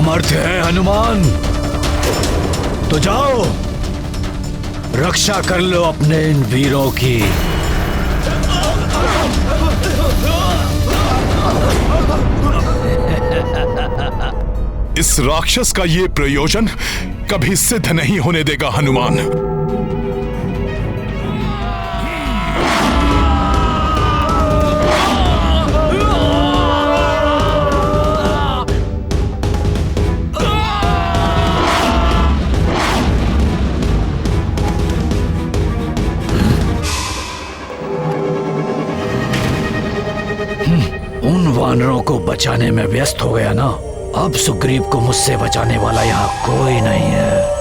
सामर्थ्य है हनुमान, तो जाओ रक्षा कर लो अपने इन वीरों की। इस राक्षस का ये प्रयोजन कभी सिद्ध नहीं होने देगा हनुमान। उन वानरों को बचाने में व्यस्त हो गया ना, अब सुग्रीव को मुझसे बचाने वाला यहाँ कोई नहीं है।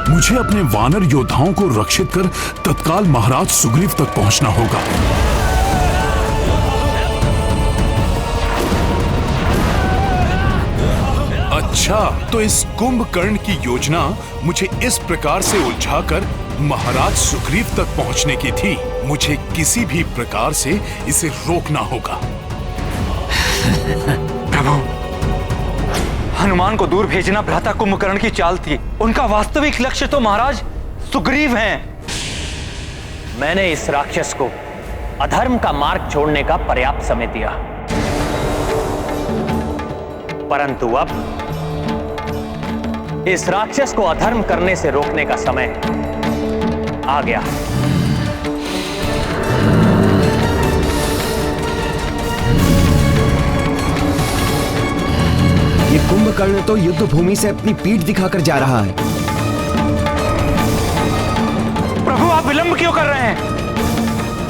मुझे अपने वानर योद्धाओं को रक्षित कर तत्काल महाराज सुग्रीव तक पहुंचना होगा। अच्छा, तो इस कुंभकर्ण की योजना मुझे इस प्रकार से उलझाकर महाराज सुग्रीव तक पहुंचने की थी। मुझे किसी भी प्रकार से इसे रोकना होगा। प्रभु, हनुमान को दूर भेजना भ्राता कुंभकर्ण की चाल थी। उनका वास्तविक लक्ष्य तो महाराज सुग्रीव हैं। मैंने इस राक्षस को अधर्म का मार्ग छोड़ने का पर्याप्त समय दिया, परंतु अब इस राक्षस को अधर्म करने से रोकने का समय आ गया। ये कुंभकर्ण तो युद्ध भूमि से अपनी पीठ दिखाकर जा रहा है। प्रभु, आप विलंब क्यों कर रहे हैं?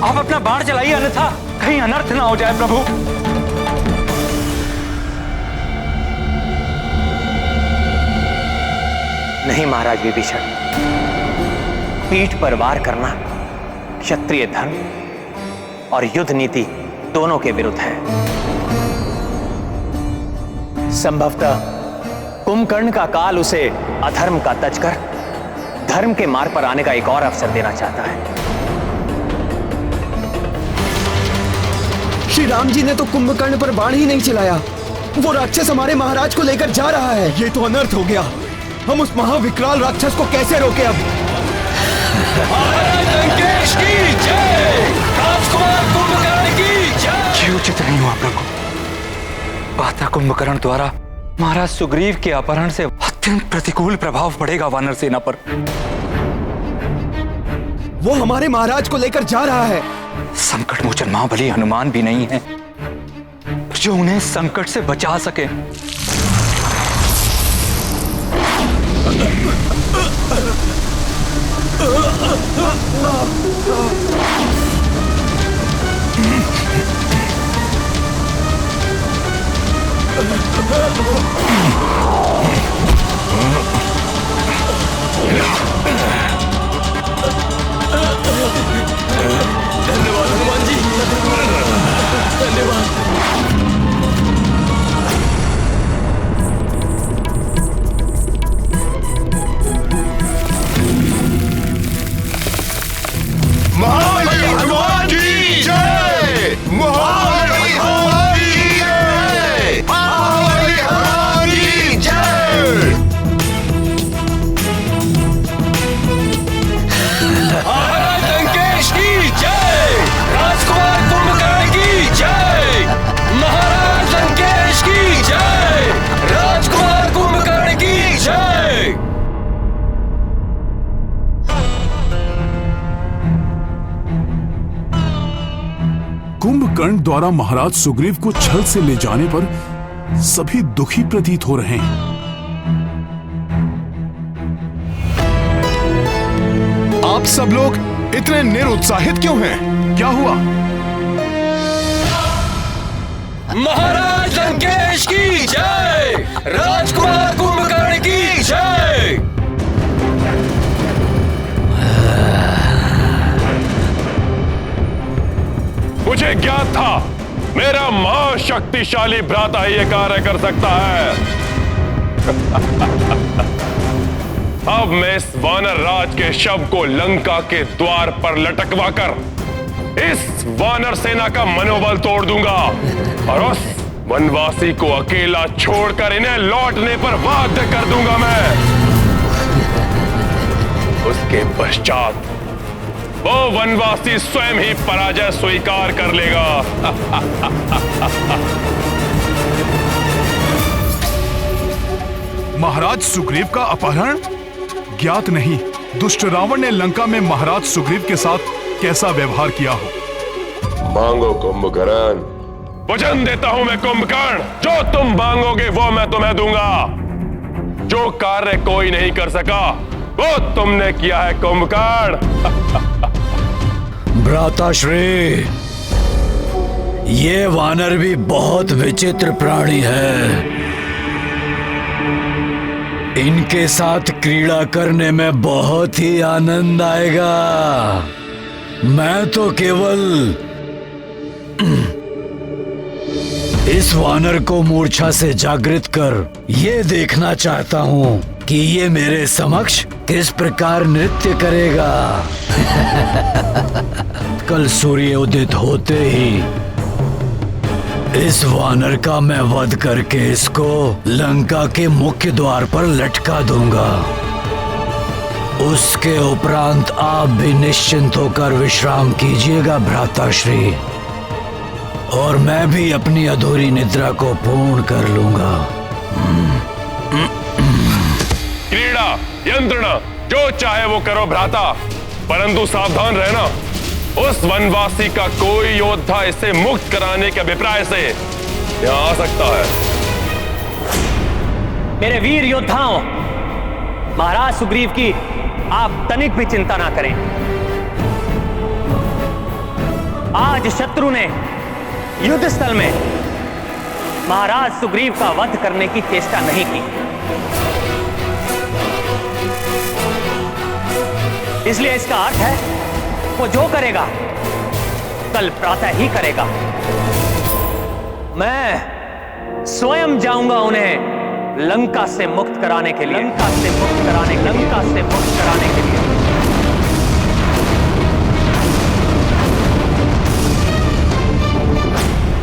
आप अपना बाण चलाइए, अन्यथा कहीं अनर्थ ना हो जाए। प्रभु, नहीं महाराज विभीषण, पीठ पर वार करना क्षत्रिय धर्म और युद्ध नीति दोनों के विरुद्ध है। संभवतः कुंभकर्ण का काल उसे अधर्म का तज कर धर्म के मार्ग पर आने का एक और अवसर देना चाहता है। श्री राम जी ने तो कुंभकर्ण पर बाण ही नहीं चलाया। वो राक्षस हमारे महाराज को लेकर जा रहा है। ये तो अनर्थ हो गया। हम उस महाविकराल राक्षस को कैसे रोके अब? लंकेश की जय, राजकुमार कुंभकर्ण की जय। ये उचित नहीं हुआ प्रभु। भ्राता कुंभकर्ण द्वारा महाराज सुग्रीव के अपहरण से अत्यंत प्रतिकूल प्रभाव पड़ेगा वानर सेना पर। वो हमारे महाराज को लेकर जा रहा है। संकट मोचन महाबली हनुमान भी नहीं है जो उन्हें संकट से बचा सके। धन्यवाद हनुमान जी, धन्यवाद। महाबली हनुमान की जय, महाबली हनुमान की जय, महाबली हनुमान की जय। महाराज लंकेश की जय, राजकुमार कुंभकर्ण की जय। महाराज लंकेश की जय, राजकुमार कुंभकर्ण की जय। कुंभकर्ण द्वारा महाराज सुग्रीव को छल से ले जाने पर सभी दुखी प्रतीत हो रहे हैं। आप सब लोग इतने निरुत्साहित क्यों हैं? क्या हुआ? महाराज लंकेश की जय, राजकुमार कुंभकर्ण की जय। मुझे ज्ञात था मेरा महाशक्तिशाली भ्राता ही ये कार्य कर सकता है। अब मैं इस वानर राज के शव को लंका के द्वार पर लटकवा कर इस वानर सेना का मनोबल तोड़ दूंगा और उस वनवासी को अकेला छोड़कर इन्हें लौटने पर बाध्य कर दूंगा मैं। उसके पश्चात वो वनवासी स्वयं ही पराजय स्वीकार कर लेगा। महाराज सुग्रीव का अपहरण? ज्ञात नहीं दुष्ट रावण ने लंका में महाराज सुग्रीव के साथ कैसा व्यवहार किया हो। मांगो कुंभकर्ण। वचन देता हूं मैं कुंभकर्ण, जो तुम मांगोगे वो मैं तुम्हें दूंगा। जो कार्य कोई नहीं कर सका वो तुमने किया है कुंभकर्ण। भ्राताश्री, ये वानर भी बहुत विचित्र प्राणी है। इनके साथ क्रीड़ा करने में बहुत ही आनंद आएगा। मैं तो केवल इस वानर को मूर्छा से जागृत कर ये देखना चाहता हूँ कि ये मेरे समक्ष किस प्रकार नृत्य करेगा। कल सूर्य उदित होते ही इस वानर का मैं वध करके इसको लंका के मुख्य द्वार पर लटका दूंगा। उसके उपरांत आप भी निश्चिंत होकर विश्राम कीजिएगा भ्राताश्री, और मैं भी अपनी अधूरी निद्रा को पूर्ण कर लूंगा। क्रीड़ा यंत्रणा जो चाहे वो करो भ्राता, परंतु सावधान रहना, उस वनवासी का कोई योद्धा इसे मुक्त कराने के अभिप्राय से यहाँ आ सकता है। मेरे वीर योद्धाओं, महाराज सुग्रीव की आप तनिक भी चिंता ना करें। आज शत्रु ने युद्ध स्थल में महाराज सुग्रीव का वध करने की चेष्टा नहीं की, इसलिए इसका अर्थ है वो जो करेगा कल प्रातः ही करेगा। मैं स्वयं जाऊंगा उन्हें लंका से मुक्त कराने के लिए, लंका से मुक्त कराने के लिए।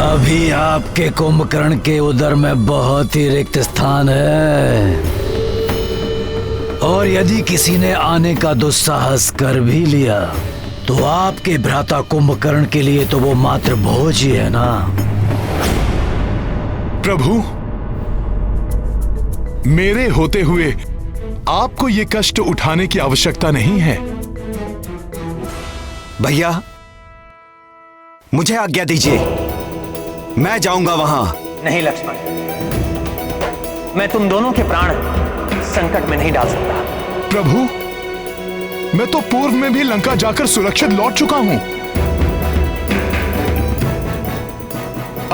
अभी आपके कुंभकर्ण के उदर में बहुत ही रिक्त स्थान है, और यदि किसी ने आने का दुस्साहस कर भी लिया तो आपके भ्राता कुंभकर्ण के लिए तो वो मात्र भोज ही है ना। प्रभु, मेरे होते हुए आपको ये कष्ट उठाने की आवश्यकता नहीं है। भैया, मुझे आज्ञा दीजिए, मैं जाऊंगा वहां। नहीं लक्ष्मण, मैं तुम दोनों के प्राण संकट में नहीं डाल सकता। प्रभु, मैं तो पूर्व में भी लंका जाकर सुरक्षित लौट चुका हूं।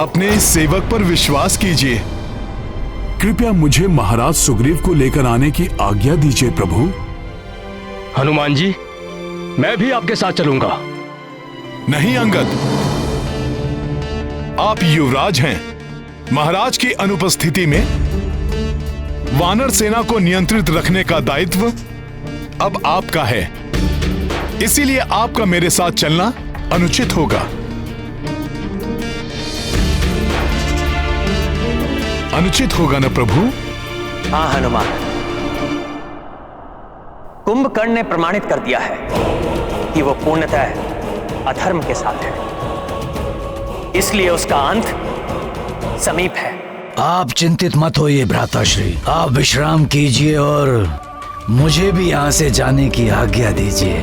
अपने इस सेवक पर विश्वास कीजिए। कृपया मुझे महाराज सुग्रीव को लेकर आने की आज्ञा दीजिए प्रभु। हनुमान जी, मैं भी आपके साथ चलूंगा। नहीं अंगद, आप युवराज हैं। महाराज की अनुपस्थिति में वानर सेना को नियंत्रित रखने का दायित्व अब आपका है, इसीलिए आपका मेरे साथ चलना अनुचित होगा। अनुचित होगा ना प्रभु? हाँ हनुमान, कुंभकर्ण ने प्रमाणित कर दिया है कि वो पूर्णतः अधर्म के साथ है, इसलिए उसका अंत समीप है। आप चिंतित मत होइए भ्राताश्री, आप विश्राम कीजिए और मुझे भी यहां से जाने की आज्ञा दीजिए।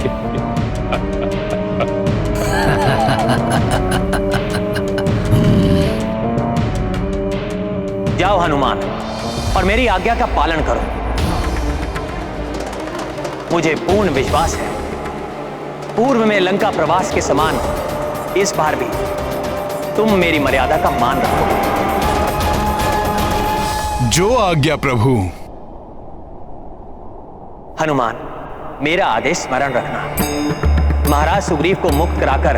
जाओ हनुमान, और मेरी आज्ञा का पालन करो। मुझे पूर्ण विश्वास है पूर्व में लंका प्रवास के समान इस बार भी तुम मेरी मर्यादा का मान रखोगे। जो आज्ञा प्रभु। हनुमान, मेरा आदेश स्मरण रखना। महाराज सुग्रीव को मुक्त कराकर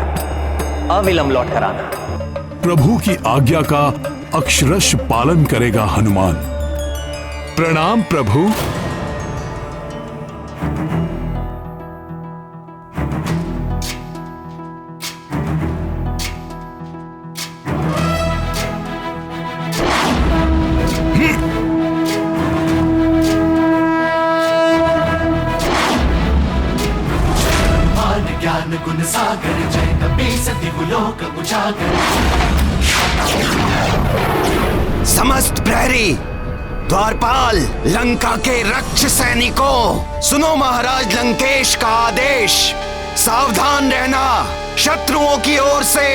अविलंब लौट कर आना। प्रभु की आज्ञा का अक्षरश पालन करेगा हनुमान। प्रणाम प्रभु। ज्ञान गुण सागर जय कपीस दिवलोक उजागर। समस्त प्रहरी, द्वारपाल, लंका के रक्ष सैनिकों, सुनो महाराज लंकेश का आदेश। सावधान रहना, शत्रुओं की ओर से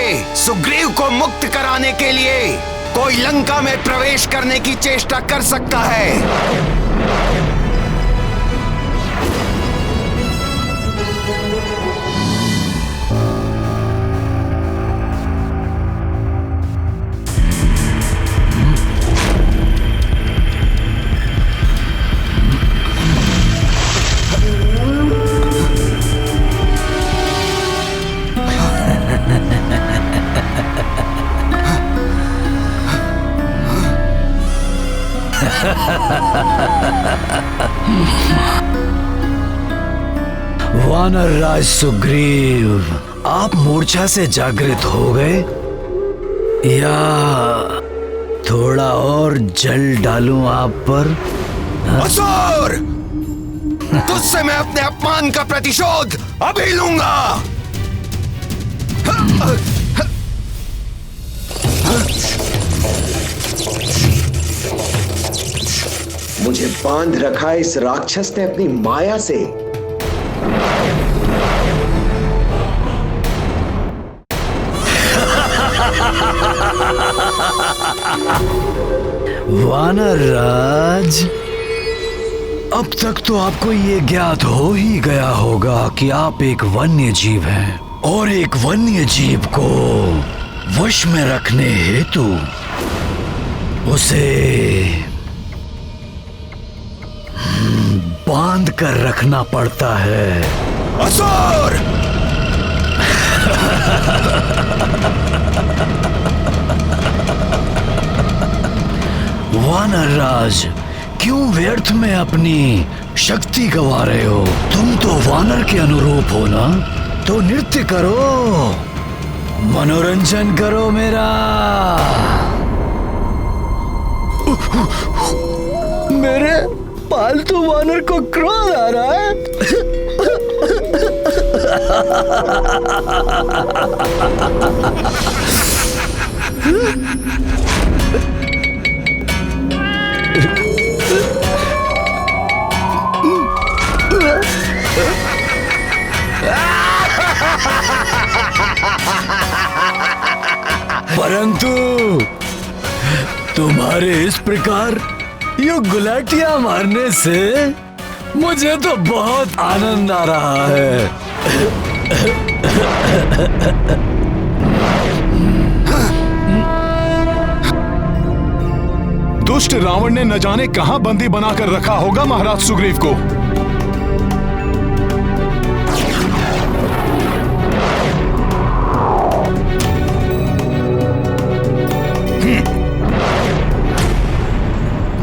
सुग्रीव को मुक्त कराने के लिए कोई लंका में प्रवेश करने की चेष्टा कर सकता है। वानर राज सुग्रीव, आप मूर्छा से जागृत हो गए या थोड़ा और जल डालूं आप पर? असुर, तुझसे मैं अपने अपमान का प्रतिशोध अभी लूंगा। मुझे बांध रखा है इस राक्षस ने अपनी माया से। वानर राज, अब तक तो आपको ये ज्ञात हो ही गया होगा कि आप एक वन्य जीव हैं और एक वन्य जीव को वश में रखने हेतु उसे बांध कर रखना पड़ता है। असुर! वानर राज, क्यों व्यर्थ में अपनी शक्ति गवा रहे हो? तुम तो वानर के अनुरूप हो ना, तो नृत्य करो, मनोरंजन करो मेरा। मेरे पालतू वानर को क्रोध आ रहा है। परंतु तुम्हारे इस प्रकार ये गुलाटियां मारने से मुझे तो बहुत आनंद आ रहा है। दुष्ट रावण ने न जाने कहां बंदी बनाकर रखा होगा महाराज सुग्रीव को।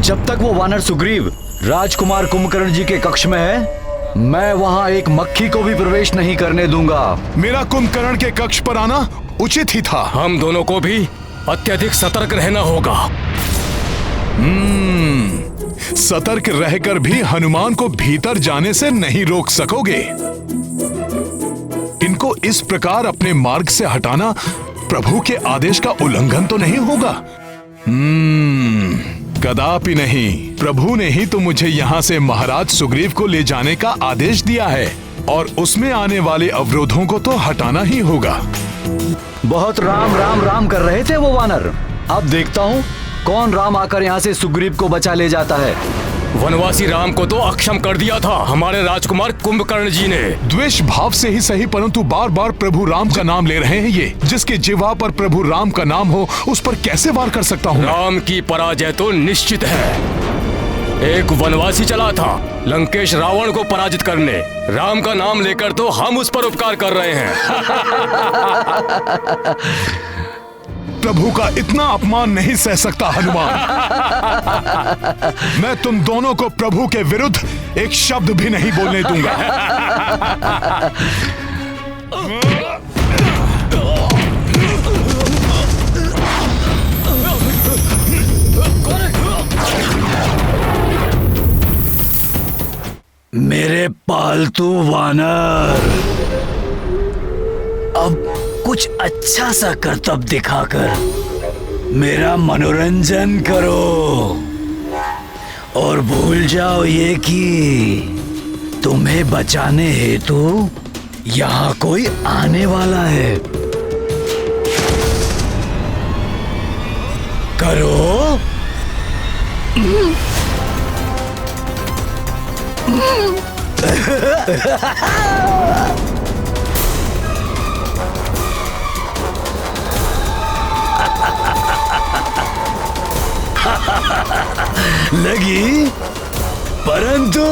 जब तक वो वानर सुग्रीव राजकुमार कुंभकर्ण जी के कक्ष में है, मैं वहां एक मक्खी को भी प्रवेश नहीं करने दूंगा। मेरा कुंभकर्ण के कक्ष पर आना उचित ही था। हम दोनों को भी अत्यधिक सतर्क रहना होगा। सतर्क रहकर भी हनुमान को भीतर जाने से नहीं रोक सकोगे। इनको इस प्रकार अपने मार्ग से हटाना प्रभु के आदेश का उल्लंघन तो नहीं होगा? कदापि नहीं। प्रभु ने ही तो मुझे यहाँ से महाराज सुग्रीव को ले जाने का आदेश दिया है और उसमें आने वाले अवरोधों को तो हटाना ही होगा। बहुत राम राम राम कर रहे थे वो वानर। अब देखता हूँ कौन राम आकर यहाँ से सुग्रीव को बचा ले जाता है। वनवासी राम को तो अक्षम कर दिया था हमारे राजकुमार कुंभकर्ण जी ने। द्वेष भाव से ही सही, परंतु बार बार प्रभु राम का नाम ले रहे हैं। ये जिसके जिह्वा पर प्रभु राम का नाम हो, उस पर कैसे वार कर सकता हूँ? राम की पराजय तो निश्चित है। एक वनवासी चला था लंकेश रावण को पराजित करने। राम का नाम लेकर तो हम उस पर उपकार कर रहे हैं। प्रभु का इतना अपमान नहीं सह सकता हनुमान। मैं तुम दोनों को प्रभु के विरुद्ध एक शब्द भी नहीं बोलने दूंगा। मेरे पालतू वानर, अब कुछ अच्छा सा करतब दिखाकर मेरा मनोरंजन करो और भूल जाओ ये कि तुम्हें बचाने हेतु यहाँ कोई आने वाला है। करो। लगी, परंतु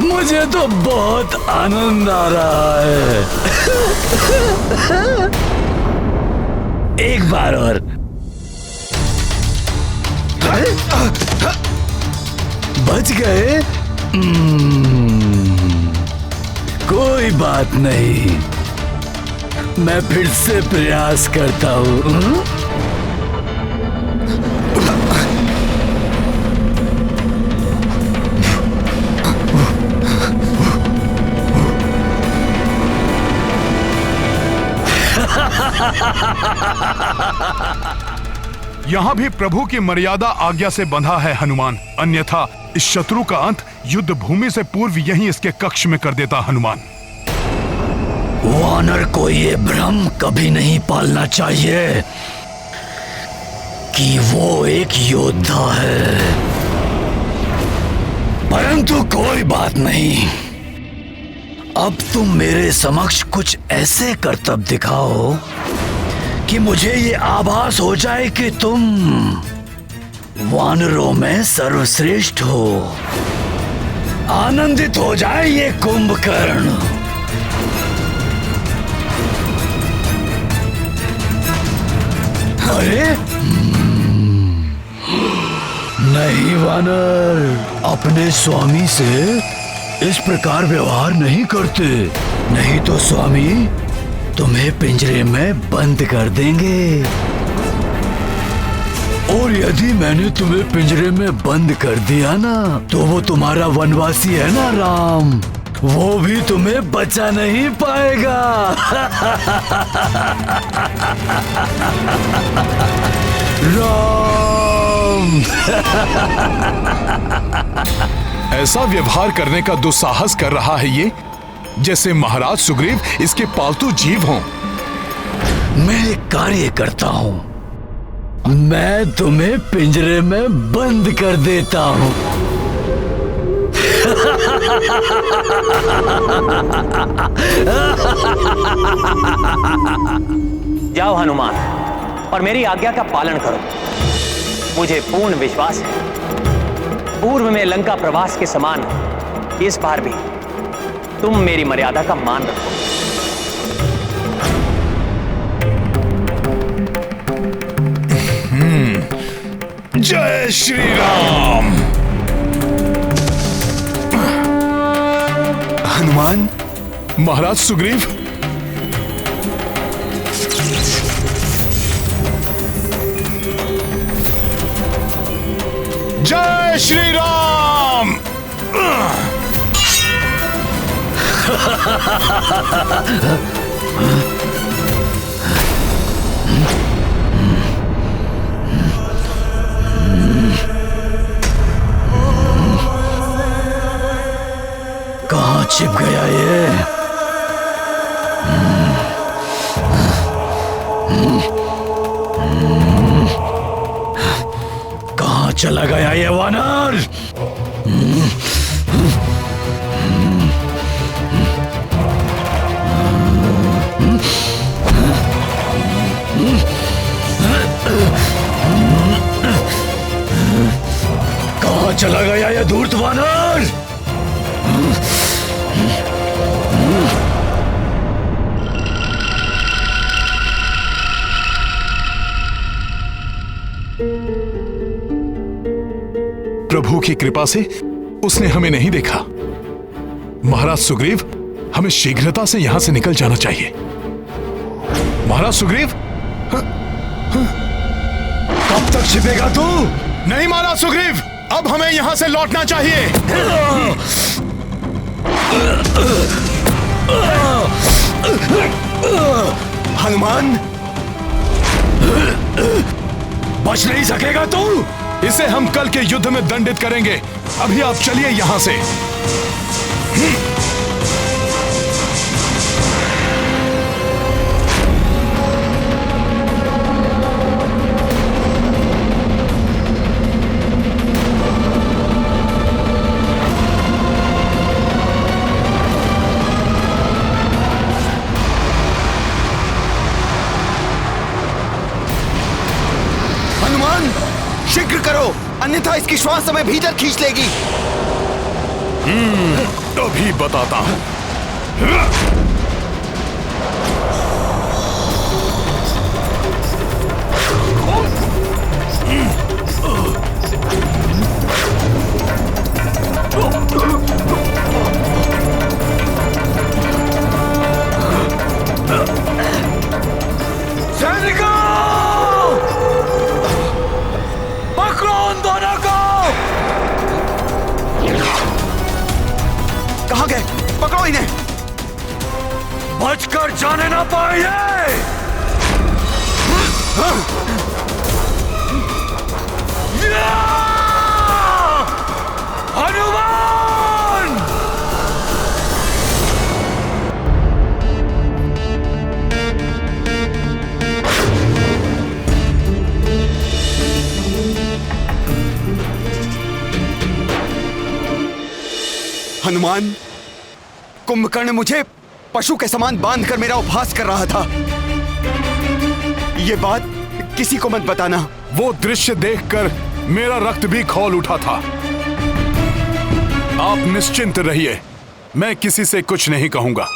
मुझे तो बहुत आनंद आ रहा है। एक बार और। बच गए? कोई बात नहीं, मैं फिर से प्रयास करता हूँ। यहाँ भी प्रभु की मर्यादा आज्ञा से बंधा है हनुमान, अन्यथा इस शत्रु का अंत युद्ध भूमि से पूर्व यहीं इसके कक्ष में कर देता हनुमान। वानर को ये भ्रम कभी नहीं पालना चाहिए कि वो एक योद्धा है। परंतु कोई बात नहीं, अब तुम मेरे समक्ष कुछ ऐसे करतब दिखाओ कि मुझे ये आभास हो जाए कि तुम वानरों में सर्वश्रेष्ठ हो। आनंदित हो जाए ये कुंभकर्ण। अरे नहीं वानर, अपने स्वामी से इस प्रकार व्यवहार नहीं करते, नहीं तो स्वामी तुम्हें पिंजरे में बंद कर देंगे। और यदि मैंने तुम्हें पिंजरे में बंद कर दिया ना, तो वो तुम्हारा वनवासी है ना राम, वो भी तुम्हें बचा नहीं पाएगा। राम। ऐसा व्यवहार करने का दुस्साहस कर रहा है ये, जैसे महाराज सुग्रीव इसके पालतू जीव हों। मैं एक कार्य करता हूँ, मैं तुम्हें पिंजरे में बंद कर देता हूँ। जाओ हनुमान और मेरी आज्ञा का पालन करो। मुझे पूर्ण विश्वास है पूर्व में लंका प्रवास के समान इस बार भी तुम मेरी मर्यादा का मान रखो। जय श्री राम। हनुमान, महाराज सुग्रीव, जय श्री राम। कहाँ छिप गया ये? कहाँ चला गया ये वानर? कहाँ चला गया प्रभु की कृपा से उसने हमें नहीं देखा। महाराज सुग्रीव, हमें शीघ्रता से यहां से निकल जाना चाहिए। महाराज सुग्रीव, कब तक छिपेगा तू? नहीं महाराज सुग्रीव, अब हमें यहां से लौटना चाहिए। हनुमान, बच नहीं सकेगा तू। इसे हम कल के युद्ध में दंडित करेंगे। अभी आप चलिए यहां से। हनुमान, शीघ्र करो, अन्यथा इसकी श्वास हमें भीतर खींच लेगी। अभी बताता हूं। सैनिकों, पकड़ो उन दोनों को। कहाँ गए? पकड़ो इन्हें। बचकर जाने ना पाएंगे। हनुमान! हनुमान, कुंभकर्ण मुझे पशु के समान बांधकर मेरा उपहास कर रहा था। ये बात किसी को मत बताना। वो दृश्य देखकर मेरा रक्त भी खौल उठा था। आप निश्चिंत रहिए, मैं किसी से कुछ नहीं कहूंगा।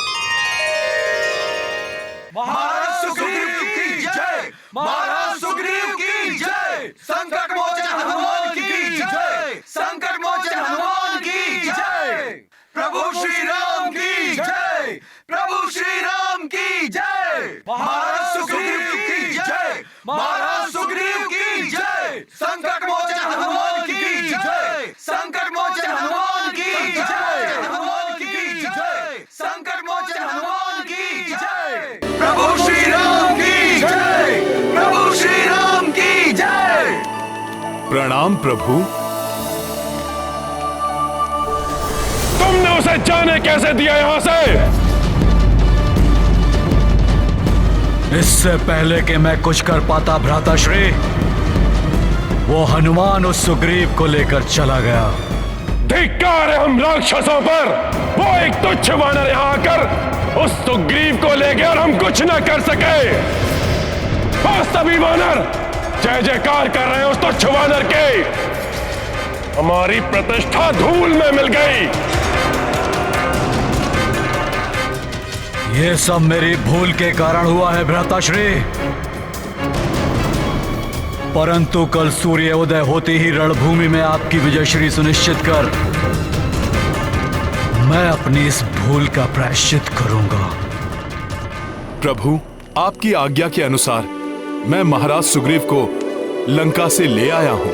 महाराज सुग्रीव की जय! महाराज सुग्रीव की जय! संकट मोचन हनुमान की जय! संकट मोचन हनुमान की जय! प्रभु श्री राम की जय! प्रभु श्री राम की जय! महाराज सुग्रीव की जय! महाराज सुग्रीव की जय! संकट मोचन हनुमान की जय! संकट मोचन हनुमान की जय! हनुमान की जय! संकट मोचन हनुमान की जय! प्रभु श्री राम की जय! प्रभु श्री राम की जय! प्रणाम प्रभु। तुमने उसे जाने कैसे दिया यहां से? इससे पहले कि मैं कुछ कर पाता भ्राताश्री, वो हनुमान उस सुग्रीव को लेकर चला गया। धिक्कार है हम राक्षसों पर। वो एक तुच्छ वानर यहां आकर उस सुग्रीव को ले गया और हम कुछ न कर सके। वो सभी वानर जय जयकार कर रहे हैं उस तुच्छ वानर के। हमारी प्रतिष्ठा धूल में मिल गई। ये सब मेरी भूल के कारण हुआ है भ्राताश्री, परंतु कल सूर्य उदय होते ही रणभूमि में आपकी विजयश्री सुनिश्चित कर मैं अपनी इस भूल का प्रायश्चित करूंगा। प्रभु, आपकी आज्ञा के अनुसार मैं महाराज सुग्रीव को लंका से ले आया हूं।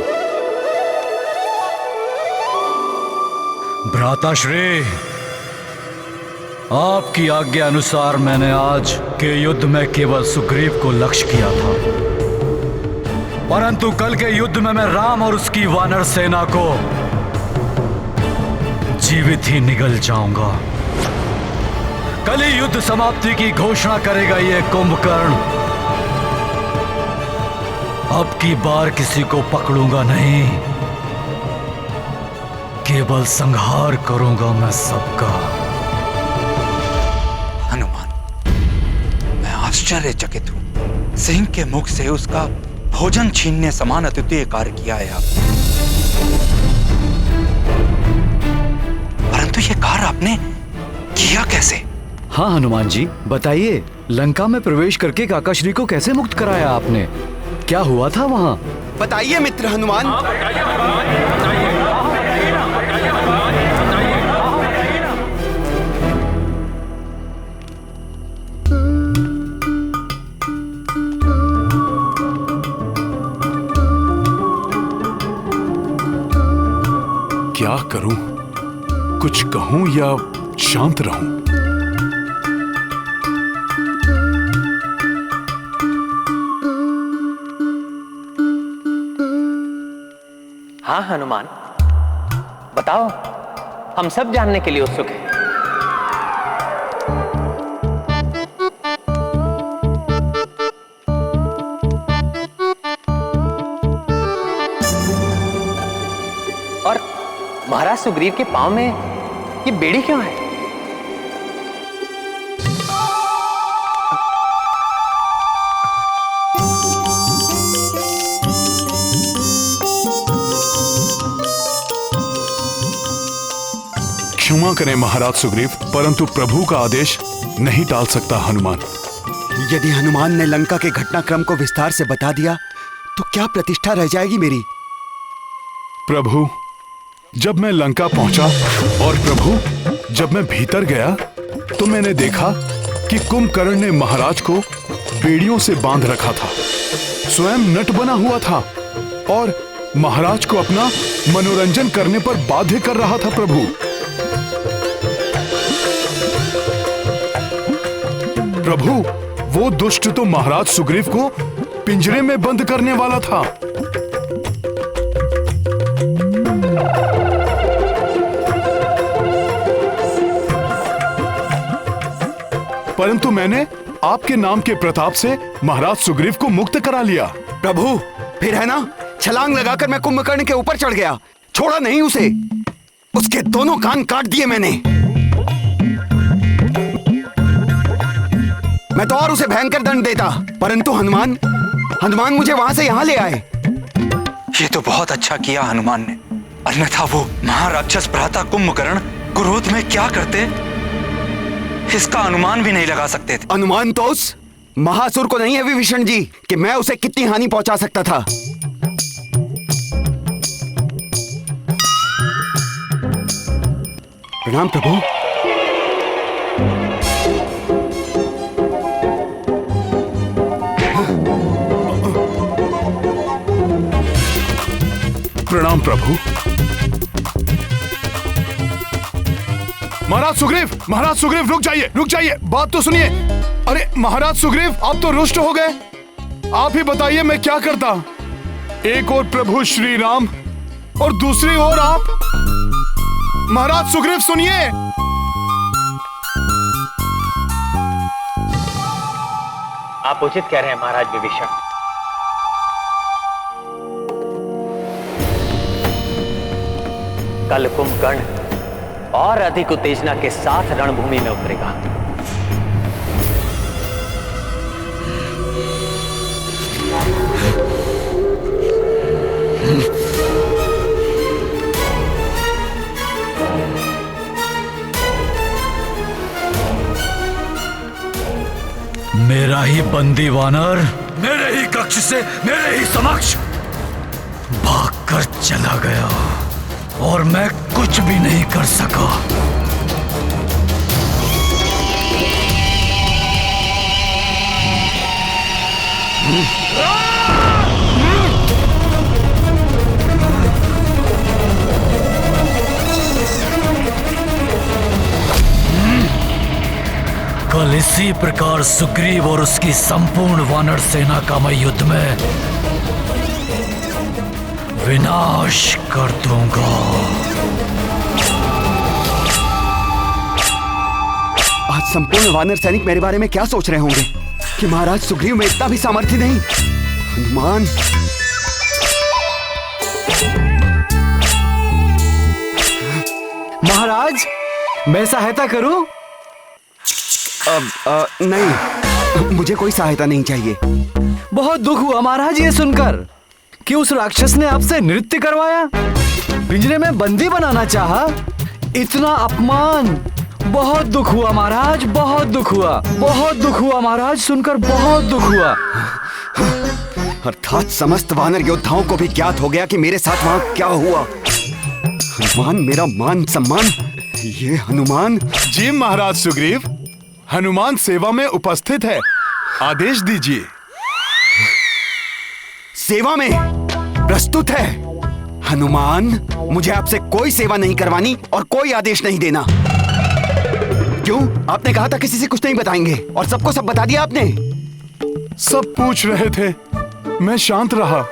भ्राताश्री, आपकी आज्ञा अनुसार मैंने आज के युद्ध में केवल सुग्रीव को लक्ष्य किया था, परंतु कल के युद्ध में मैं राम और उसकी वानर सेना को जीवित ही निगल जाऊंगा। कल ही युद्ध समाप्ति की घोषणा करेगा ये कुंभकर्ण। अब की बार किसी को पकड़ूंगा नहीं, केवल संहार करूंगा मैं सबका। हनुमान, मैं आश्चर्यचकित हूं। सिंह के मुख से उसका भोजन छीनने समान अद्वितीय कार्य किया है आपने, परंतु यह कार्य आपने किया कैसे? हाँ हनुमान जी, बताइए, लंका में प्रवेश करके काकाश्री को कैसे मुक्त कराया आपने? क्या हुआ था वहाँ? बताइए मित्र हनुमान। करूं? कुछ कहूं या शांत रहूं? हाँ हनुमान, बताओ, हम सब जानने के लिए उत्सुक हैं। और महाराज सुग्रीव के पांव में ये बेड़ी क्यों है? क्षमा करें महाराज सुग्रीव, परंतु प्रभु का आदेश नहीं टाल सकता हनुमान। यदि हनुमान ने लंका के घटनाक्रम को विस्तार से बता दिया तो क्या प्रतिष्ठा रह जाएगी मेरी? प्रभु, जब मैं लंका पहुंचा और प्रभु जब मैं भीतर गया तो मैंने देखा कि कुंभकर्ण ने महाराज को बेड़ियों से बांध रखा था, स्वयं नट बना हुआ था और महाराज को अपना मनोरंजन करने पर बाध्य कर रहा था। प्रभु, वो दुष्ट तो महाराज सुग्रीव को पिंजरे में बंद करने वाला था। परंतु मैंने आपके नाम के प्रताप से महाराज सुग्रीव को मुक्त करा लिया। प्रभु, फिर है ना, छलांग लगाकर मैं कुंभकर्ण के ऊपर चढ़ गया, छोड़ा नहीं उसे। उसके दोनों कान काट दिए मैंने। मैं तो और उसे भयंकर दंड देता, परंतु हनुमान मुझे वहां से यहां ले आए। ये तो बहुत अच्छा किया हनुमान ने, अन्यथा वो महाराक्षस भ्राता कुंभकर्ण क्रोध में क्या करते इसका अनुमान भी नहीं लगा सकते थे। अनुमान तो उस महासुर को नहीं है विभीषण जी कि मैं उसे कितनी हानि पहुंचा सकता था। प्रणाम प्रभु। प्रणाम प्रभु। महाराज सुग्रीव रुक जाइए, बात तो सुनिए। अरे महाराज सुग्रीव, आप तो रुष्ट हो गए। आप ही बताइए मैं क्या करता। एक और प्रभु श्री राम और दूसरी ओर आप। महाराज सुग्रीव सुनिए। आप उचित कह रहे हैं महाराज विभीषण। कल कुंभकर्ण और अधिक उत्तेजना के साथ रणभूमि में उतरेगा। मेरा ही बंदी वानर मेरे ही कक्ष से मेरे ही समक्ष भागकर चला गया और मैं कुछ भी नहीं कर सका। कल इसी प्रकार सुग्रीव और उसकी संपूर्ण वानर सेना का मैं युद्ध में विनाश कर दूंगा। आज संपूर्ण वानर सैनिक मेरे बारे में क्या सोच रहे होंगे कि महाराज सुग्रीव में इतना भी सामर्थ्य नहीं। हनुमान, महाराज, मैं सहायता करूं? नहीं, मुझे कोई सहायता नहीं चाहिए। बहुत दुख हुआ महाराज ये सुनकर कि उस राक्षस ने आपसे नृत्य करवाया, पिंजरे में बंदी बनाना चाहा। इतना अपमान, बहुत दुख हुआ महाराज, बहुत दुख हुआ, बहुत दुख हुआ महाराज, सुनकर बहुत दुख हुआ। अर्थात समस्त वानर योद्धाओं को भी ज्ञात हो गया कि मेरे साथ वहां क्या हुआ। हनुमान, मेरा मान सम्मान, ये हनुमान। जी महाराज सुग्रीव, हनुमान सेवा में उपस्थित है, आदेश दीजिए। सेवा में प्रस्तुत है? हनुमान, मुझे आपसे कोई सेवा नहीं करवानी और कोई आदेश नहीं देना। क्यों? आपने कहा था किसी से कुछ नहीं बताएंगे और सबको सब बता दिया आपने। सब पूछ रहे थे, मैं शांत रहा,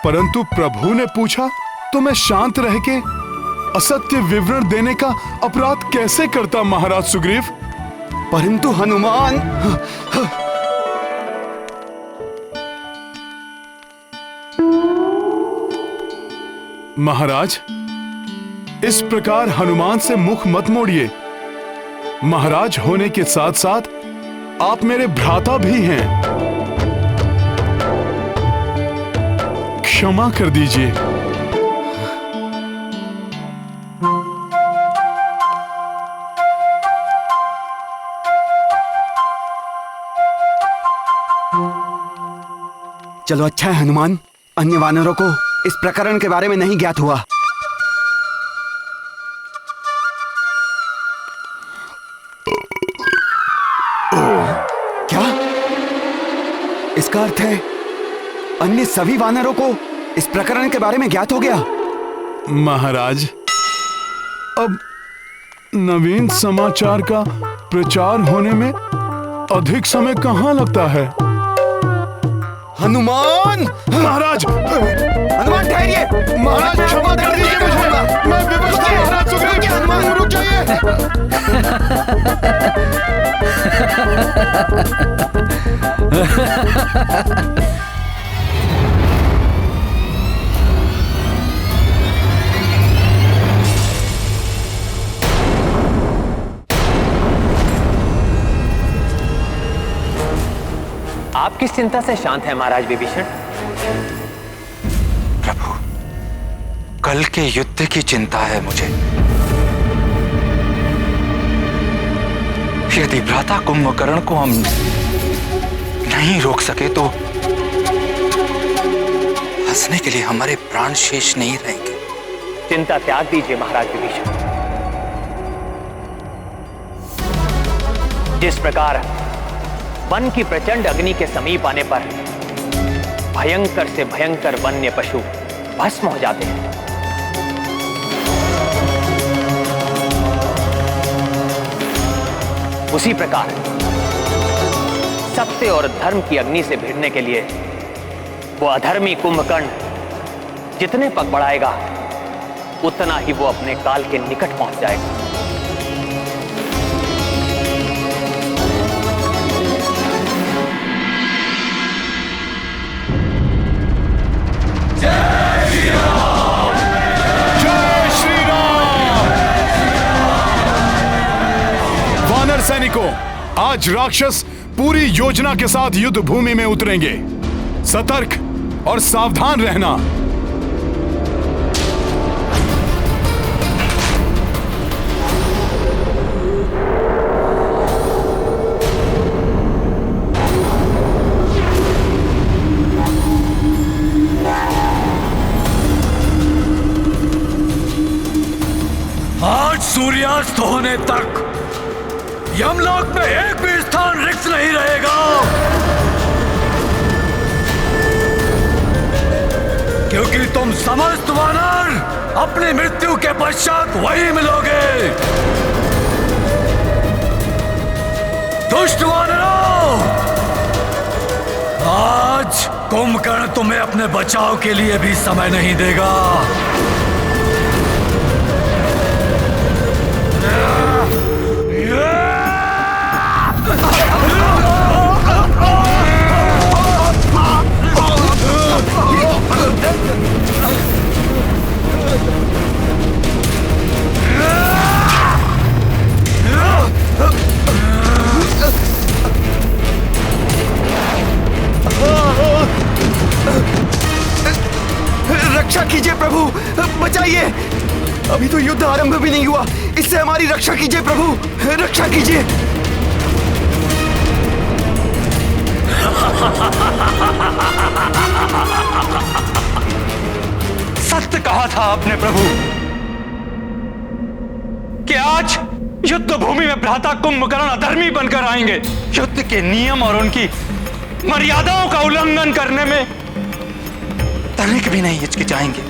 परंतु प्रभु ने पूछा तो मैं शांत रह के असत्य विवरण देने का अपराध कैसे करता महाराज सुग्रीव? परंतु हनुमान, महाराज, इस प्रकार हनुमान से मुख मत मोड़िए। महाराज होने के साथ साथ आप मेरे भ्राता भी हैं। क्षमा कर दीजिए। चलो अच्छा है हनुमान, अन्य वानरों को इस प्रकरण के बारे में नहीं ज्ञात हुआ। क्या? इसका अर्थ है अन्य सभी वानरों को इस प्रकरण के बारे में ज्ञात हो गया? महाराज, अब नवीन समाचार का प्रचार होने में अधिक समय कहाँ लगता है? हनुमान! महाराज! हनुमान ठहरिए! महाराज क्षमा कर दीजिए मुझे, मैं विवश था महाराज सुग्रीव। हनुमान रुक जाइए। आप किस चिंता से शांत हैं महाराज विभीषण? प्रभु, कल के युद्ध की चिंता है मुझे। यदि भ्राता कुंभकर्ण को हम नहीं रोक सके तो हंसने के लिए हमारे प्राण शेष नहीं रहेंगे। चिंता त्याग दीजिए महाराज विभीषण। जिस प्रकार वन की प्रचंड अग्नि के समीप आने पर भयंकर से भयंकर वन्य पशु भस्म हो जाते हैं, उसी प्रकार सत्य और धर्म की अग्नि से भिड़ने के लिए वो अधर्मी कुंभकर्ण जितने पग बढ़ाएगा उतना ही वो अपने काल के निकट पहुंच जाएगा। सैनिकों, आज राक्षस पूरी योजना के साथ युद्ध भूमि में उतरेंगे। सतर्क और सावधान रहना। आज सूर्यास्त होने तक यमलोक में एक भी स्थान रिक्त नहीं रहेगा, क्योंकि तुम समस्त वानर अपनी मृत्यु के पश्चात वही मिलोगे। दुष्ट वानरों, आज कुंभकर्ण तुम्हें अपने बचाव के लिए भी समय नहीं देगा। रक्षा कीजिए प्रभु, बचाइए। अभी तो युद्ध आरंभ भी नहीं हुआ, इससे हमारी रक्षा कीजिए प्रभु, रक्षा कीजिए। सत्य कहा था आपने प्रभु कि आज युद्ध भूमि में भ्राता कुंभकर्ण अधर्मी बनकर आएंगे। युद्ध के नियम और उनकी मर्यादाओं का उल्लंघन करने में तनिक भी नहीं हिचकिचाएंगे।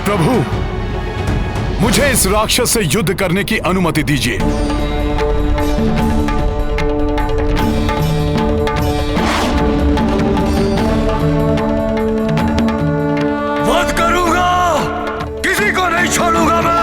प्रभु, मुझे इस राक्षस से युद्ध करने की अनुमति दीजिए। वध करूंगा, किसी को नहीं छोड़ूंगा मैं।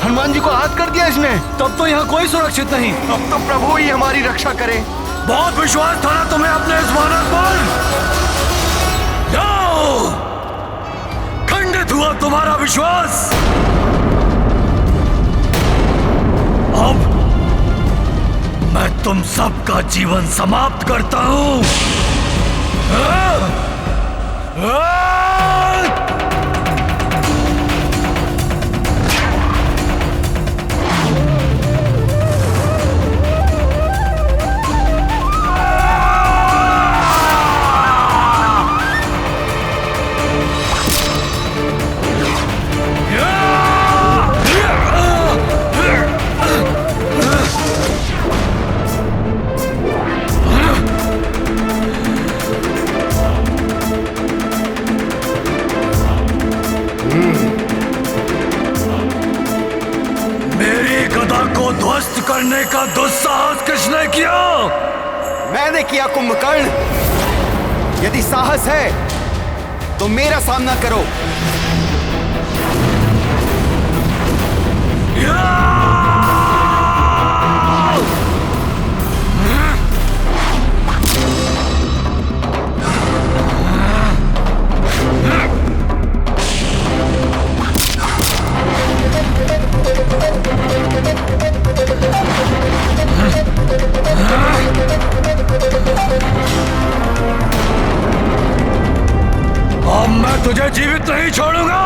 हनुमान जी को आहत कर दिया इसने। तब तो यहाँ कोई सुरक्षित नहीं। अब तो प्रभु ही हमारी रक्षा करे। बहुत विश्वास था ना तुम्हें अपने इस वानर पर। जाओ, खंडित हुआ तुम्हारा विश्वास। अब मैं तुम सबका जीवन समाप्त करता हूं। ध्वस्त करने का दुस्साहस किसने किया? मैंने किया कुंभकर्ण। यदि साहस है तो मेरा सामना करो। अब मैं तुझे जीवित नहीं छोड़ूंगा।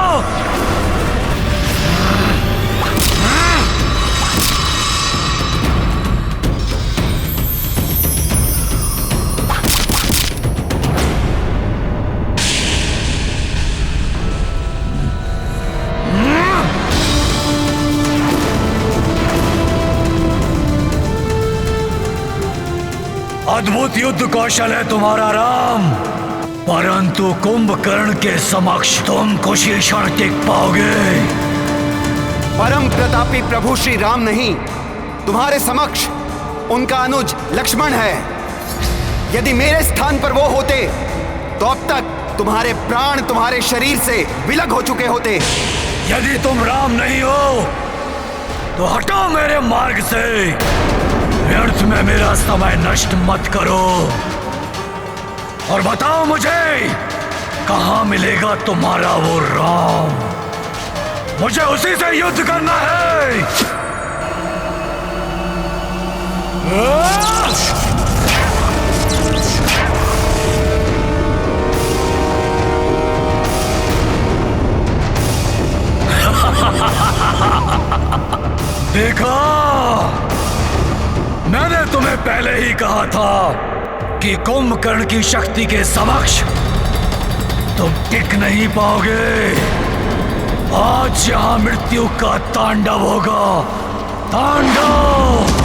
अद्भुत युद्ध कौशल है तुम्हारा राम, परंतु कुंभकर्ण के समक्ष तुम कुछ ही क्षण टिक पाओगे। परम प्रतापी प्रभु श्री राम नहीं, तुम्हारे समक्ष उनका अनुज लक्ष्मण है। यदि मेरे स्थान पर वो होते तो अब तक तुम्हारे प्राण तुम्हारे शरीर से विलग हो चुके होते। यदि तुम राम नहीं हो तो हटो मेरे मार्ग से। व्यर्थ में मेरा समय नष्ट मत करो और बताओ मुझे कहां मिलेगा तुम्हारा वो राम। मुझे उसी से युद्ध करना है। देखा, मैंने तुम्हें पहले ही कहा था कि कुंभकर्ण की शक्ति के समक्ष तुम टिक नहीं पाओगे। आज यहां मृत्यु का तांडव होगा, तांडव।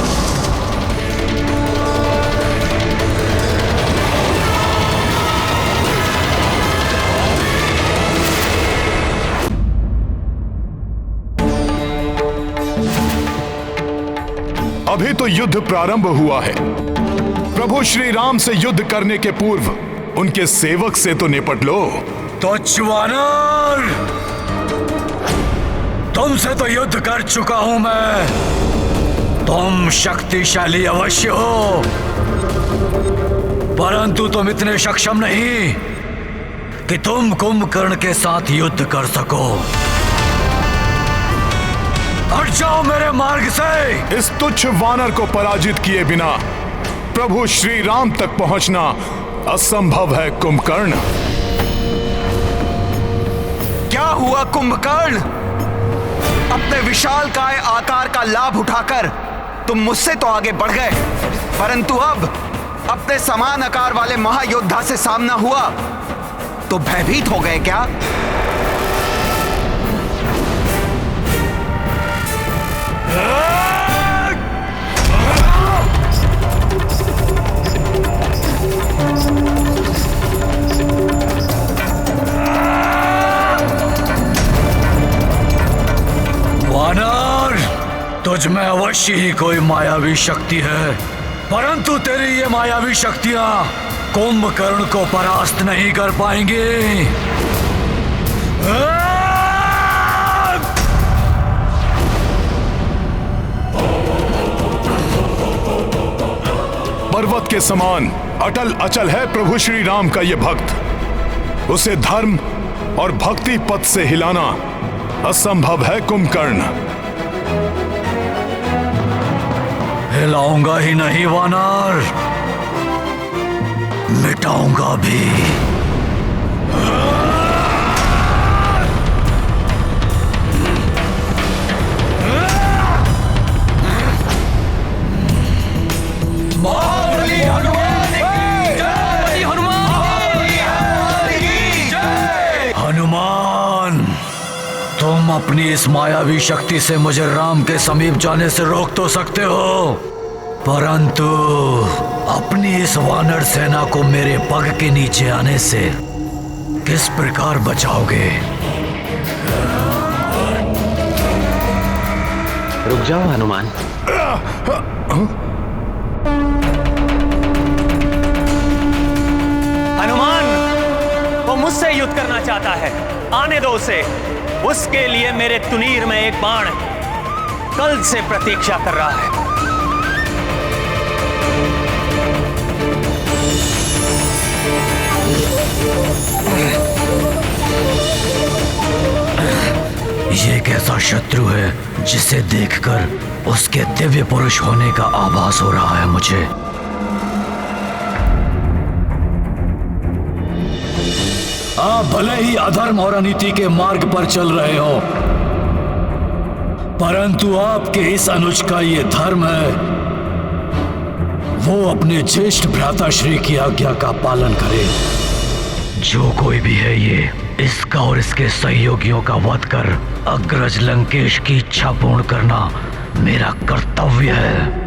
अभी तो युद्ध प्रारंभ हुआ है। प्रभु श्री राम से युद्ध करने के पूर्व उनके सेवक से तो निपट लो। तो वानर, तुमसे तो युद्ध कर चुका हूं मैं। तुम शक्तिशाली अवश्य हो, परंतु तुम इतने सक्षम नहीं कि तुम कुंभकर्ण के साथ युद्ध कर सको। हट जाओ मेरे मार्ग से। इस तुच्छ वानर को पराजित किए बिना प्रभु श्री राम तक पहुंचना असंभव है कुंभकर्ण। क्या हुआ कुंभकर्ण? अपने विशालकाय आकार का लाभ उठाकर तुम मुझसे तो आगे बढ़ गए, परंतु अब अपने समान आकार वाले महायोद्धा से सामना हुआ तो भयभीत हो गए क्या? वानर, तुझ में अवश्य ही कोई मायावी शक्ति है, परंतु तेरी ये मायावी शक्तियां कुंभकर्ण को परास्त नहीं कर पाएंगी। पर्वत के समान अटल अचल है प्रभु श्री राम का ये भक्त। उसे धर्म और भक्ति पथ से हिलाना असंभव है कुंभकर्ण। हिलाऊंगा ही नहीं वानर, मिटाऊंगा भी। हनुमान, तुम अपनी इस मायावी शक्ति से मुझे राम के समीप जाने से रोक तो सकते हो, परंतु अपनी इस वानर सेना को मेरे पग के नीचे आने से किस प्रकार बचाओगे? रुक जाओ हनुमान। हनुमान, वो मुझसे युद्ध करना चाहता है, आने दो उसे। उसके लिए मेरे तुनीर में एक बाण कल से प्रतीक्षा कर रहा है। ये कैसा शत्रु है जिसे देखकर उसके दिव्य पुरुष होने का आभास हो रहा है मुझे। आप भले ही अधर्म और अनीति के मार्ग पर चल रहे हो, परंतु आपके इस अनुज का ये धर्म है, वो अपने ज्येष्ठ भ्राताश्री की आज्ञा का पालन करे। जो कोई भी है ये, इसका और इसके सहयोगियों का वध कर अग्रज लंकेश की इच्छा पूर्ण करना मेरा कर्तव्य है।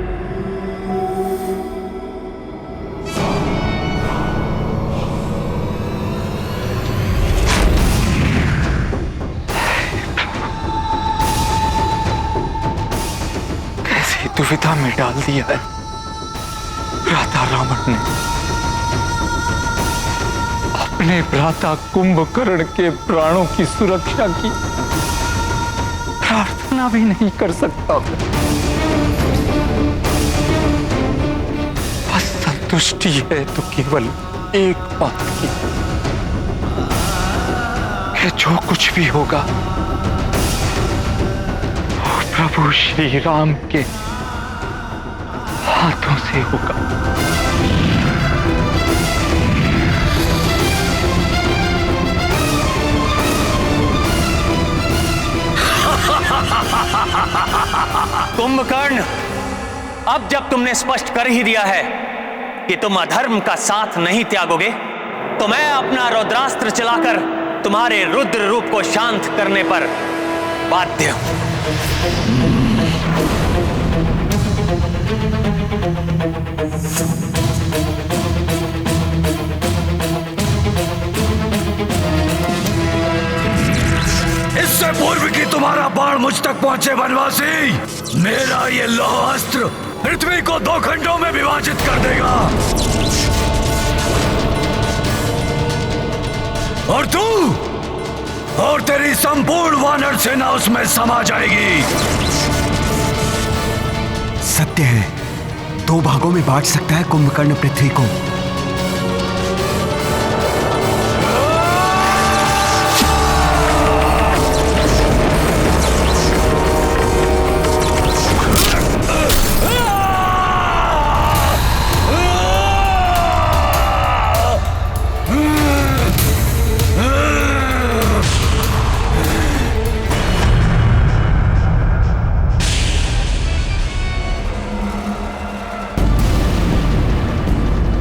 कैसी दुविधा में डाल दिया है भ्राता रावण ने। अपने भ्राता कुंभकर्ण के प्राणों की सुरक्षा की प्रार्थना भी नहीं कर सकता। सृष्टि है तो केवल एक बात की कि जो कुछ भी होगा वो प्रभु श्री राम के हाथों से होगा। कुंभकर्ण, अब जब तुमने स्पष्ट कर ही दिया है कि तुम अधर्म का साथ नहीं त्यागोगे, तो मैं अपना रुद्रास्त्र चलाकर तुम्हारे रुद्र रूप को शांत करने पर बाध्य हूं। इससे पूर्व कि तुम्हारा बाण मुझ तक पहुंचे वनवासी, मेरा ये लौह अस्त्र पृथ्वी को 2 खंडों में विभाजित कर देगा और तू और तेरी संपूर्ण वानर सेना उसमें समा जाएगी। सत्य है, 2 भागों में बांट सकता है कुंभकर्ण पृथ्वी को।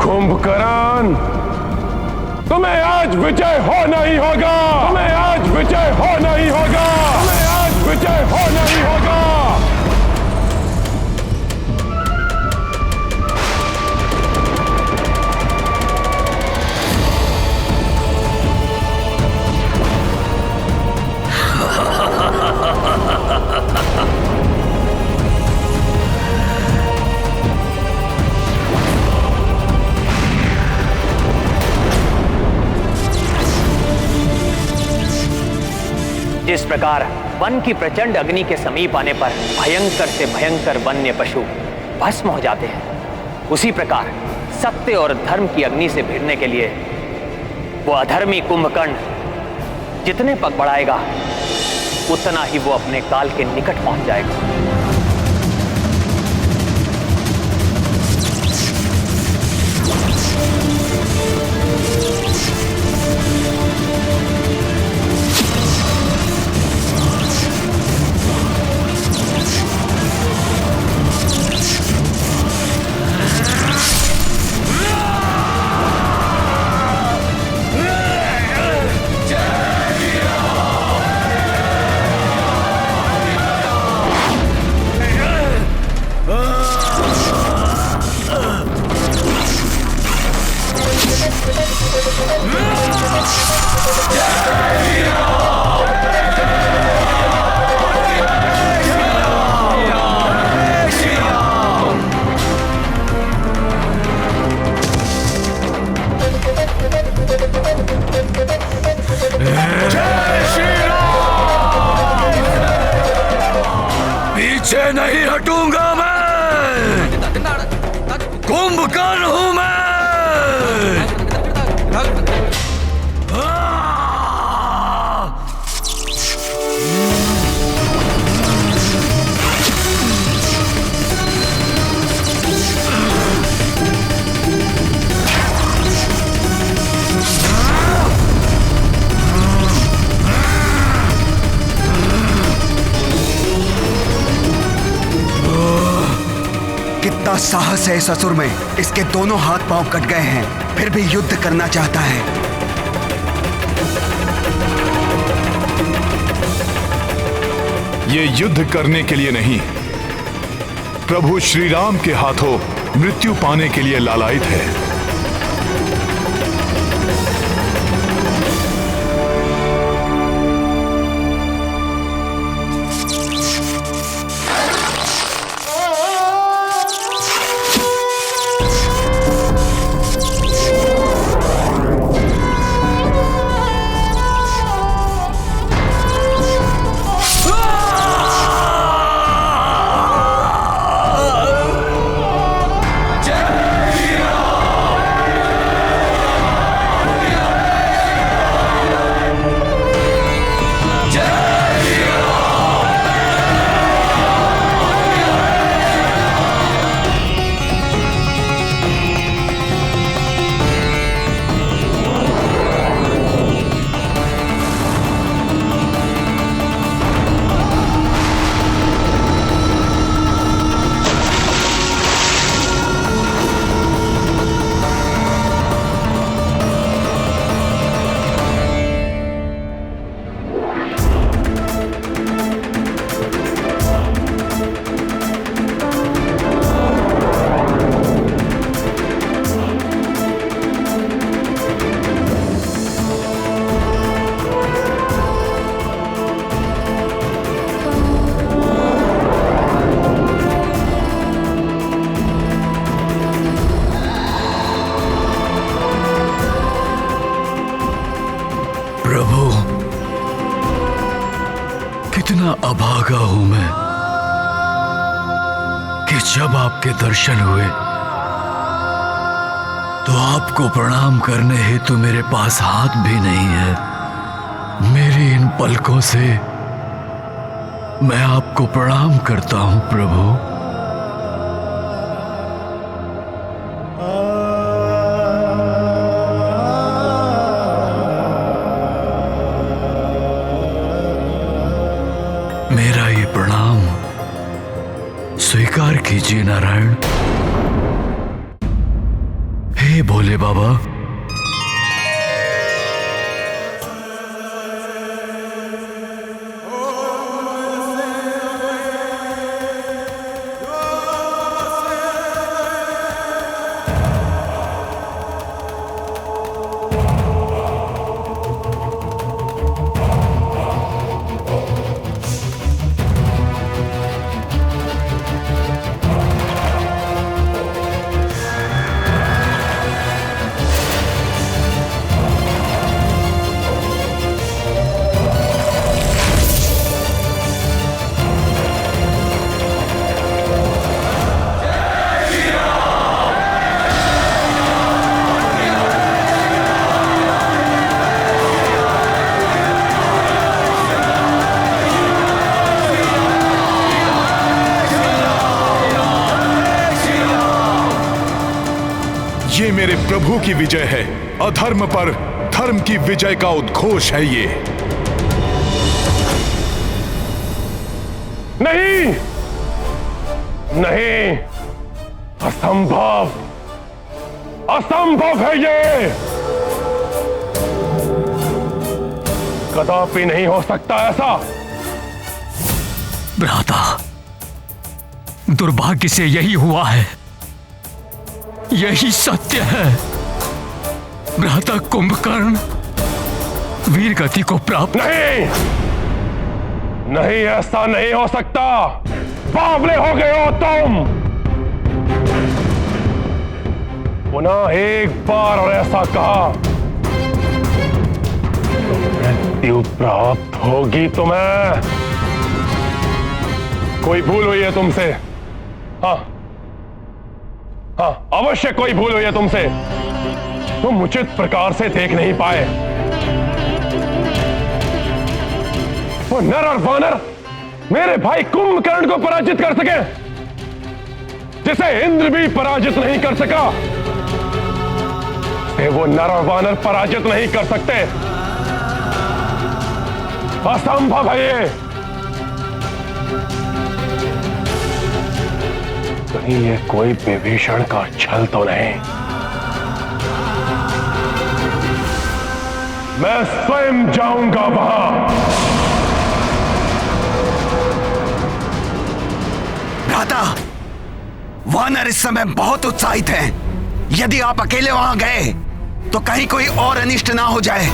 कुंभकर्ण, तुम्हें आज विजय होना ही होगा। तुम्हें आज विजय होना ही होगा। तुम्हें आज विजय होना ही होगा। जिस प्रकार वन की प्रचंड अग्नि के समीप आने पर भयंकर से भयंकर वन्य पशु भस्म हो जाते हैं, उसी प्रकार सत्य और धर्म की अग्नि से भिड़ने के लिए वो अधर्मी कुंभकर्ण जितने पग बढ़ाएगा उतना ही वो अपने काल के निकट पहुंच जाएगा। पीछे नहीं हटूंगा मैं, कुंभकर्ण हूं मैं। कितना साहस है इस असुर में। इसके दोनों हाथ पांव कट गए हैं, फिर भी युद्ध करना चाहता है। ये युद्ध करने के लिए नहीं, प्रभु श्री राम के हाथों मृत्यु पाने के लिए लालायित है। जय कितना अभागा हूं मैं कि जब आपके दर्शन हुए तो आपको प्रणाम करने हेतु मेरे पास हाथ भी नहीं है। मेरी इन पलकों से मैं आपको प्रणाम करता हूं प्रभु। मेरा ये प्रणाम स्वीकार कीजिए नारायण। हे भोले बाबा, ये मेरे प्रभु की विजय है। अधर्म पर धर्म की विजय का उद्घोष है ये। नहीं, नहीं, असंभव, असंभव है ये। कदापि नहीं हो सकता ऐसा। भ्राता, दुर्भाग्य से यही हुआ है, यही सत्य है। भ्राता कुंभकर्ण वीर गति को प्राप्त नहीं, नहीं, ऐसा नहीं हो सकता। बावले हो गए हो तुम। पुनः एक बार और ऐसा कहा तो मृत्यु प्राप्त होगी तुम्हें। कोई भूल हुई है तुमसे। हाँ, हाँ, अवश्य कोई भूल हुई है तुमसे। तुम उचित प्रकार से देख नहीं पाए। वो नर और वानर मेरे भाई कुंभकर्ण को पराजित कर सके, जिसे इंद्र भी पराजित नहीं कर सका, वो नर और वानर पराजित नहीं कर सकते। असंभव है ये। कहीं ये कोई विभीषण का छल तो नहीं। मैं स्वयं जाऊंगा वहां। भ्राता, वानर इस समय बहुत उत्साहित हैं। यदि आप अकेले वहां गए तो कहीं कोई और अनिष्ट ना हो जाए।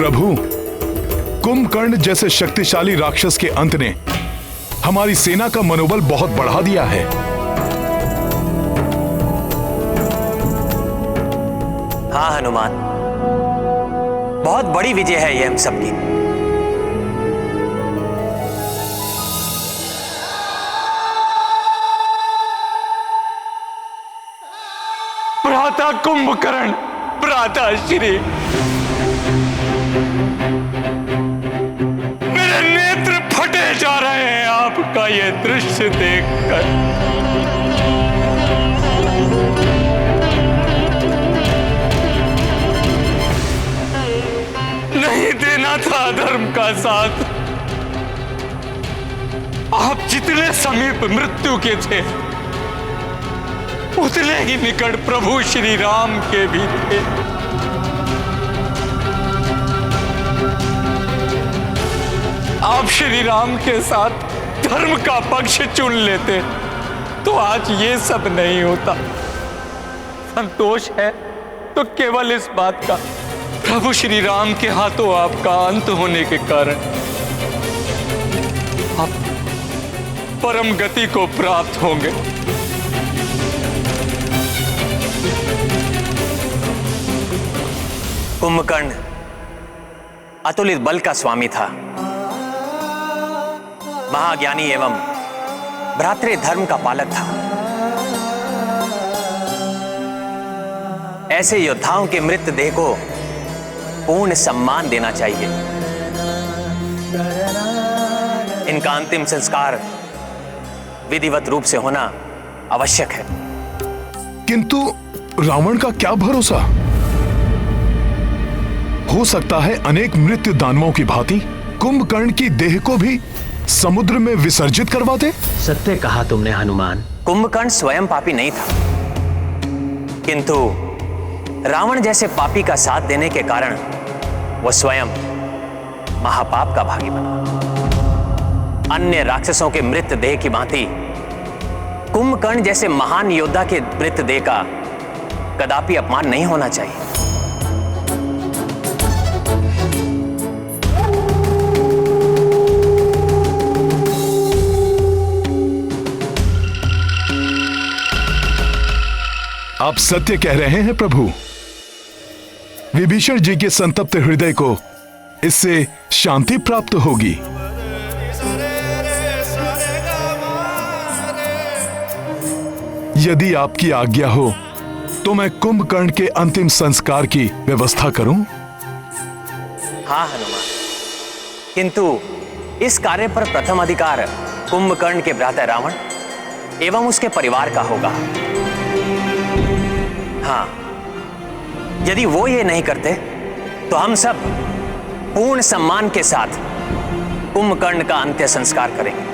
प्रभु, कुंभकर्ण जैसे शक्तिशाली राक्षस के अंत ने हमारी सेना का मनोबल बहुत बढ़ा दिया है। हाँ हनुमान, बहुत बड़ी विजय है ये हम सबकी। भ्राता कुंभकर्ण, भ्राता श्री, मेरे नेत्र फटे जा रहे हैं आपका ये दृश्य देखकर। धर्म का साथ। आप जितने समीप मृत्यु के थे उतने ही निकट प्रभु श्री राम के भी थे। आप श्री राम के साथ धर्म का पक्ष चुन लेते तो आज ये सब नहीं होता। संतोष है तो केवल इस बात का, प्रभु श्री राम के हाथों आपका अंत होने के कारण आप परम गति को प्राप्त होंगे। कुंभकर्ण अतुलित बल का स्वामी था, महाज्ञानी एवं भ्रातृ धर्म का पालक था। ऐसे योद्धाओं के मृत देह को पूर्ण सम्मान देना चाहिए। इनका अंतिम संस्कार विधिवत रूप से होना आवश्यक है। किंतु रावण का क्या भरोसा? हो सकता है अनेक मृत्यु दानवों की भांति कुंभकर्ण की देह को भी समुद्र में विसर्जित करवा दे। सत्य कहा तुमने हनुमान। कुंभकर्ण स्वयं पापी नहीं था, किंतु रावण जैसे पापी का साथ देने के कारण वह स्वयं महापाप का भागी बना। अन्य राक्षसों के मृत देह की भांति कुंभकर्ण जैसे महान योद्धा के मृत देह का कदापि अपमान नहीं होना चाहिए। आप सत्य कह रहे हैं प्रभु। विभीषण जी के संतप्त हृदय को इससे शांति प्राप्त होगी। यदि आपकी आज्ञा हो तो मैं कुंभकर्ण के अंतिम संस्कार की व्यवस्था करूं? हाँ हनुमान, किंतु इस कार्य पर प्रथम अधिकार कुंभकर्ण के भ्राता रावण एवं उसके परिवार का होगा। हाँ, यदि वो ये नहीं करते तो हम सब पूर्ण सम्मान के साथ कुंभकर्ण का अंत्य संस्कार करेंगे।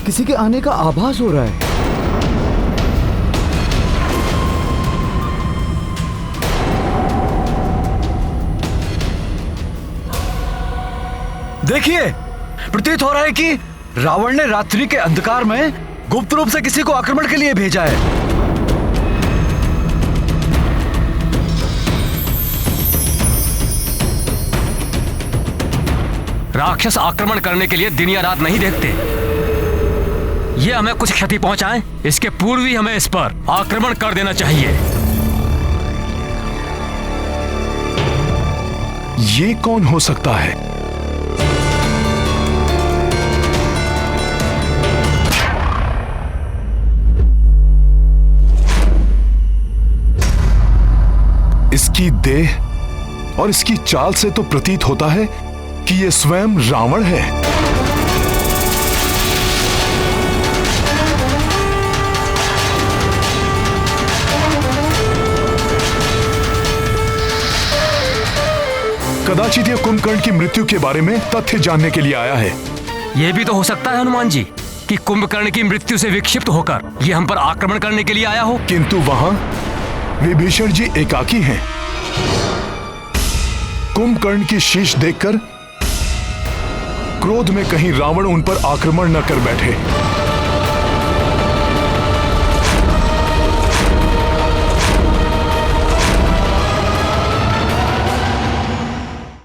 किसी के आने का आभास हो रहा है। देखिए, प्रतीत हो रहा है कि रावण ने रात्रि के अंधकार में गुप्त रूप से किसी को आक्रमण के लिए भेजा है। राक्षस आक्रमण करने के लिए दिन या रात नहीं देखते। ये हमें कुछ क्षति पहुंचाए, इसके पूर्व ही हमें इस पर आक्रमण कर देना चाहिए। ये कौन हो सकता है? इसकी देह और इसकी चाल से तो प्रतीत होता है कि यह स्वयं रावण है। कदाचित यह कुंभकर्ण की मृत्यु के बारे में तथ्य जानने के लिए आया है। यह भी तो हो सकता है हनुमान जी कि कुंभकर्ण की मृत्यु से विक्षिप्त होकर यह हम पर आक्रमण करने के लिए आया हो। किंतु वहां विभीषण जी एकाकी हैं। कुंभकर्ण की शीश देखकर क्रोध में कहीं रावण उन पर आक्रमण न कर बैठे।